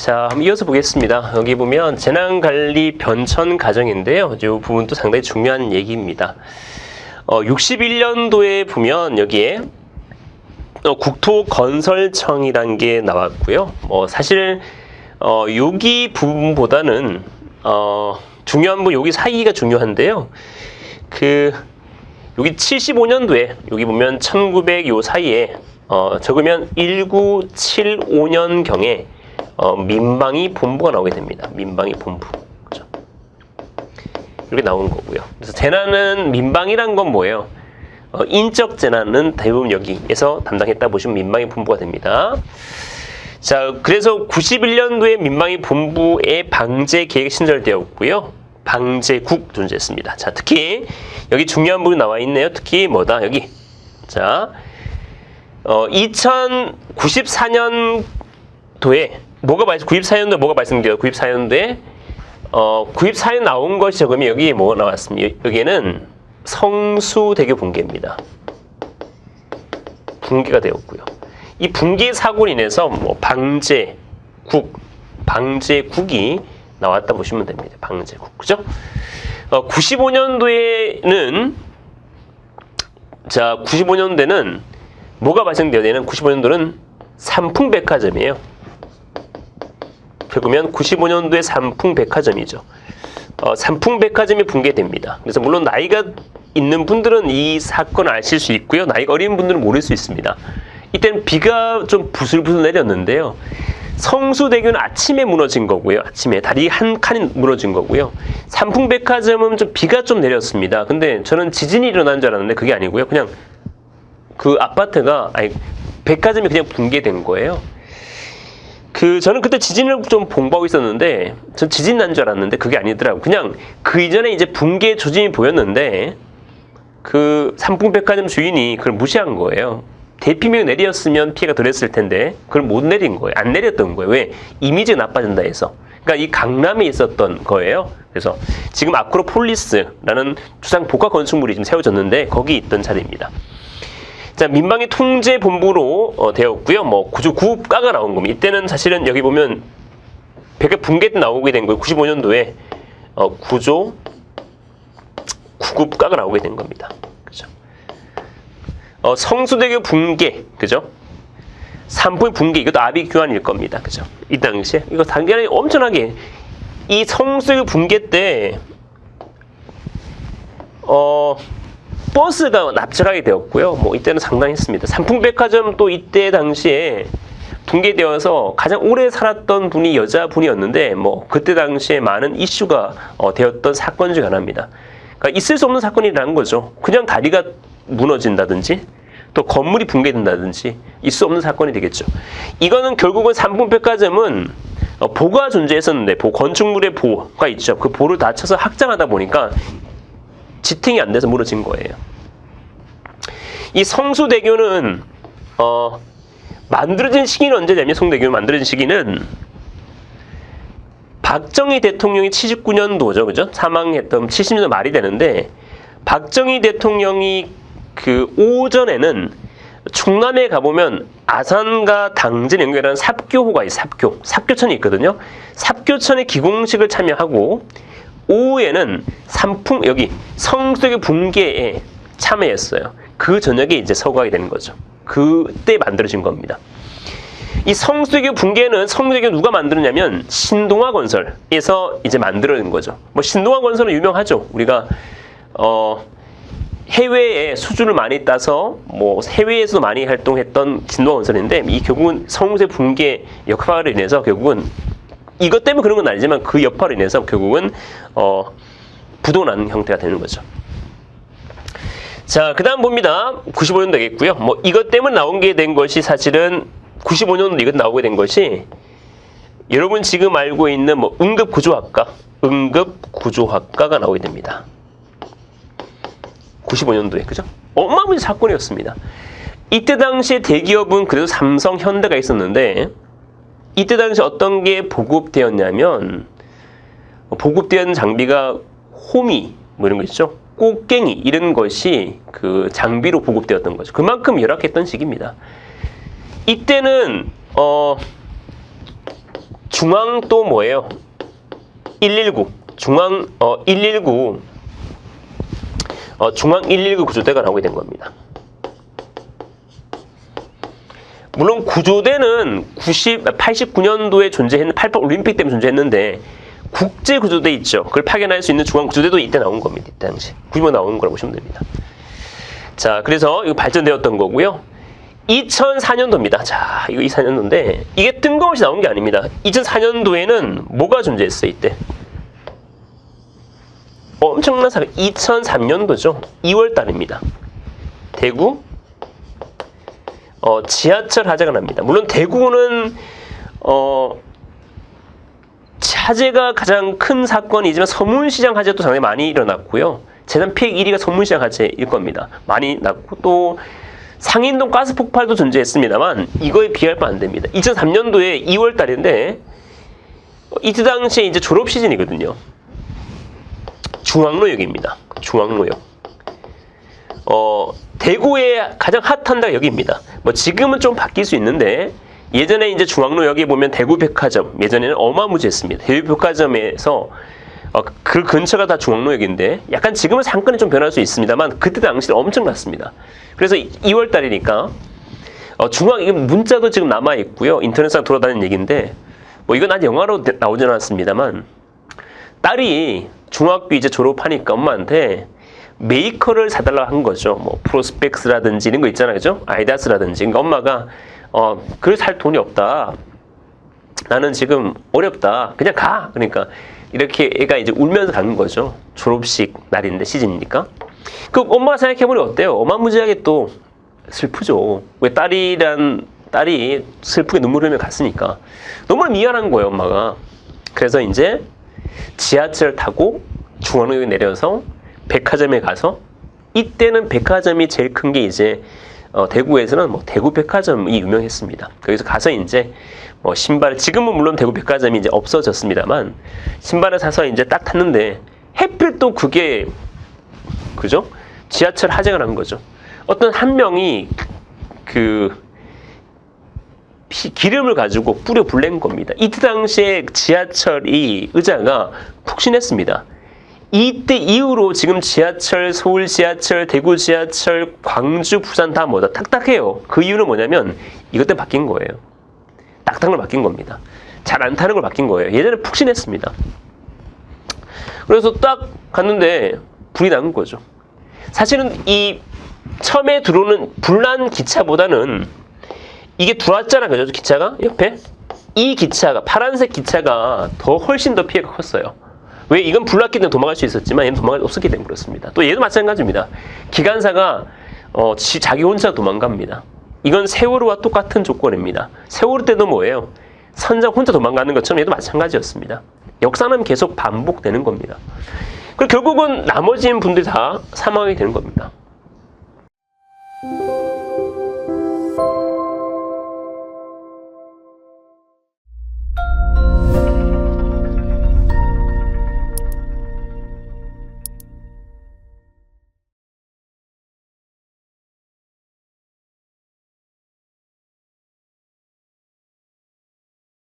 자, 한번 이어서 보겠습니다. 여기 보면 재난관리 변천 과정인데요. 이 부분도 상당히 중요한 얘기입니다. 61년도에 보면 여기에 국토건설청이란 게 나왔고요. 사실 여기 부분보다는 중요한 분 여기 사이가 중요한데요. 여기 75년도에 여기 보면 1900 요 사이에 적으면 1975년경에 민방위 본부가 나오게 됩니다. 민방위 본부. 그죠? 이렇게 나오는 거고요. 그래서 재난은 민방위란 건 뭐예요? 인적 재난은 대부분 여기에서 담당했다 보시면 민방위 본부가 됩니다. 자, 그래서 91년도에 민방위 본부의 방제 계획 신설되었고요. 방제국 존재했습니다. 자, 특히 여기 중요한 부분이 나와 있네요. 특히 뭐다? 여기. 자, 2094년도에 94년도에 뭐가 말씀드려요? 94년도에 94년 나온 것이 적으면 여기에 뭐가 나왔습니다. 여기에는 성수대교 붕괴입니다. 붕괴가 되었고요. 이 붕괴 사고로 인해서 방제국이 나왔다 보시면 됩니다. 방제국. 그죠? 95년도에는 자, 95년도에는 뭐가 발생되어야 되는 95년도는 삼풍백화점이에요. 그러면 95년도에 삼풍백화점이죠. 삼풍백화점이 붕괴됩니다. 그래서 물론 나이가 있는 분들은 이 사건을 아실 수 있고요. 나이가 어린 분들은 모를 수 있습니다. 이때는 비가 좀 부슬부슬 내렸는데요. 성수대교는 아침에 무너진 거고요. 아침에 다리 한 칸이 무너진 거고요. 삼풍백화점은 비가 좀 내렸습니다. 근데 저는 지진이 일어난 줄 알았는데 그게 아니고요. 그냥 그 아파트가 백화점이 그냥 붕괴된 거예요. 저는 그때 지진을 좀 공부하고 있었는데 전 지진 난 줄 알았는데 그게 아니더라고요. 그냥 그 이전에 이제 붕괴 조짐이 보였는데 그 삼풍백화점 주인이 그걸 무시한 거예요. 대피명이 내렸으면 피해가 덜했을 텐데 그걸 못 내린 거예요. 안 내렸던 거예요. 왜? 이미지가 나빠진다 해서. 그러니까 이 강남에 있었던 거예요. 그래서 지금 아크로폴리스라는 주상 복합 건축물이 지금 세워졌는데 거기 있던 자리입니다. 자, 민방위 통제본부로 되었고요. 구조구급과가 나온 겁니다. 이때는 사실은 여기 보면 백여 붕괴 때 나오게 된 거예요. 95년도에 구조구급과가 나오게 된 겁니다. 그죠? 성수대교 붕괴, 그죠? 삼풍 붕괴, 이것도 아비규환일 겁니다. 그죠? 이 당시에 이거 당연히 엄청나게 이 성수대교 붕괴 때 버스가 납작하게 되었고요. 이때는 상당했습니다. 삼풍백화점 또 이때 당시에 붕괴되어서 가장 오래 살았던 분이 여자분이었는데 그때 당시에 많은 이슈가 되었던 사건 중 하나입니다. 그러니까 있을 수 없는 사건이라는 거죠. 그냥 다리가 무너진다든지 또 건물이 붕괴된다든지 있을 수 없는 사건이 되겠죠. 이거는 결국은 삼풍백화점은 보가 존재했었는데 건축물의 보가 있죠. 그 보를 다쳐서 확장하다 보니까 지탱이 안 돼서 무너진 거예요. 이 성수대교는 만들어진 시기는 언제냐면 성수대교는 만들어진 시기는 박정희 대통령이 79년도죠. 그죠? 사망했던 70년도 말이 되는데 박정희 대통령이 그 오전에는 충남에 가보면 아산과 당진 연결하는 삽교호가 있어요. 삽교천이 있거든요. 삽교천의 기공식을 참여하고 오후에는 여기 성수대교 붕괴에 참여했어요. 그 저녁에 이제 서거하게 되는 거죠. 그때 만들어진 겁니다. 이 성수대교 붕괴는 성수대교 누가 만들었냐면 신동아 건설에서 이제 만들어진 거죠. 신동아 건설은 유명하죠. 우리가 해외에 수주를 많이 따서 해외에서도 많이 활동했던 신동아 건설인데 이 결국은 성수대교 붕괴 역할을 인해서 결국은 이것 때문에 그런 건 아니지만 그 여파로 인해서 결국은 부도난 형태가 되는 거죠. 자, 그 다음 봅니다. 95년도 되겠고요. 이것 때문에 나온 게 된 것이 사실은 95년도 이것 나오게 된 것이 여러분 지금 알고 있는 응급구조학과가 나오게 됩니다. 95년도에 그죠? 어마어마한 사건이었습니다. 이때 당시에 대기업은 그래도 삼성, 현대가 있었는데 이때 당시 어떤 게 보급되었냐면 보급되는 장비가 호미 이런 거 있죠. 꽃갱이 이런 것이 그 장비로 보급되었던 거죠. 그만큼 열악했던 시기입니다. 이때는 중앙 또 뭐예요? 119 중앙 119 중앙 119 구조대가 나오게 된 겁니다. 물론 구조대는 89년도에 존재했는 88 올림픽 때문에 존재했는데 국제 구조대 있죠. 그걸 파견할 수 있는 중앙 구조대도 이때 나온 겁니다. 이때 당시 구조 나오는 거라고 보시면 됩니다. 자, 그래서 이거 발전되었던 거고요. 2004년도입니다. 자, 이거 2004년도인데 이게 뜬금없이 나온 게 아닙니다. 2004년도에는 뭐가 존재했어요, 이때? 엄청난 사건. 2003년도죠. 2월 달입니다. 대구 지하철 화재가 납니다. 물론 대구는 화재가 가장 큰 사건이지만 서문시장 화재도 상당히 많이 일어났고요. 재산 피해 1위가 서문시장 화재일 겁니다. 많이 났고 또 상인동 가스 폭발도 존재했습니다만 이거에 비할 바 안 됩니다. 2003년도에 2월 달인데 이때 당시에 이제 졸업 시즌이거든요. 중앙로역입니다. 중앙로역. 대구의 가장 핫한 데가 여기입니다. 뭐 지금은 좀 바뀔 수 있는데 예전에 이제 중앙로역에 보면 대구백화점, 예전에는 어마무지했습니다. 대구백화점에서 그 근처가 다 중앙로역인데 약간 지금은 상권이 좀 변할 수 있습니다만 그때 당시는 엄청났습니다. 그래서 2월 달이니까 이게 문자도 지금 남아 있고요. 인터넷상 돌아다니는 얘기인데 뭐 이건 아직 영화로 나오진 않았습니다만 딸이 중학교 이제 졸업하니까 엄마한테 메이커를 사달라고 한 거죠. 뭐 프로스펙스라든지 이런 거 있잖아요, 그죠? 아이다스라든지. 그러니까 엄마가 그걸 살 돈이 없다. 나는 지금 어렵다. 그냥 가. 그러니까 이렇게 애가 이제 울면서 가는 거죠. 졸업식 날인데 시즌이니까. 그 엄마가 생각해보니 어때요? 어마무지하게 또 슬프죠. 왜 딸이 슬프게 눈물 흘리며 갔으니까. 너무 미안한 거예요, 엄마가. 그래서 이제 지하철 타고 중앙역에 내려서 백화점에 가서 이때는 백화점이 제일 큰 게 이제 대구에서는 뭐 대구 백화점이 유명했습니다. 거기서 가서 이제 신발을 지금은 물론 대구 백화점이 이제 없어졌습니다만 신발을 사서 이제 딱 탔는데 하필 또 그게 그죠? 지하철 화재가 난 거죠. 어떤 한 명이 기름을 가지고 뿌려 불낸 겁니다. 이때 당시에 지하철이 의자가 푹신했습니다. 이때 이후로 지금 지하철, 서울 지하철, 대구 지하철, 광주, 부산 다 뭐다 딱딱해요. 그 이유는 뭐냐면 이것 때문에 바뀐 거예요. 딱딱한 걸 바뀐 겁니다. 잘 안 타는 걸 바뀐 거예요. 예전에 푹신했습니다. 그래서 딱 갔는데 불이 난 거죠. 사실은 이 처음에 들어오는 불난 기차보다는 이게 들어왔잖아, 그죠? 기차가 옆에 이 기차가 파란색 기차가 훨씬 더 피해가 컸어요. 왜? 이건 불났기 때문에 도망갈 수 있었지만 얘는 도망갈 수 없었기 때문에 그렇습니다. 또 얘도 마찬가지입니다. 기관사가 자기 혼자 도망갑니다. 이건 세월호와 똑같은 조건입니다. 세월호 때도 뭐예요? 선장 혼자 도망가는 것처럼 얘도 마찬가지였습니다. 역사는 계속 반복되는 겁니다. 그리고 결국은 나머지 분들이 다 사망하게 되는 겁니다.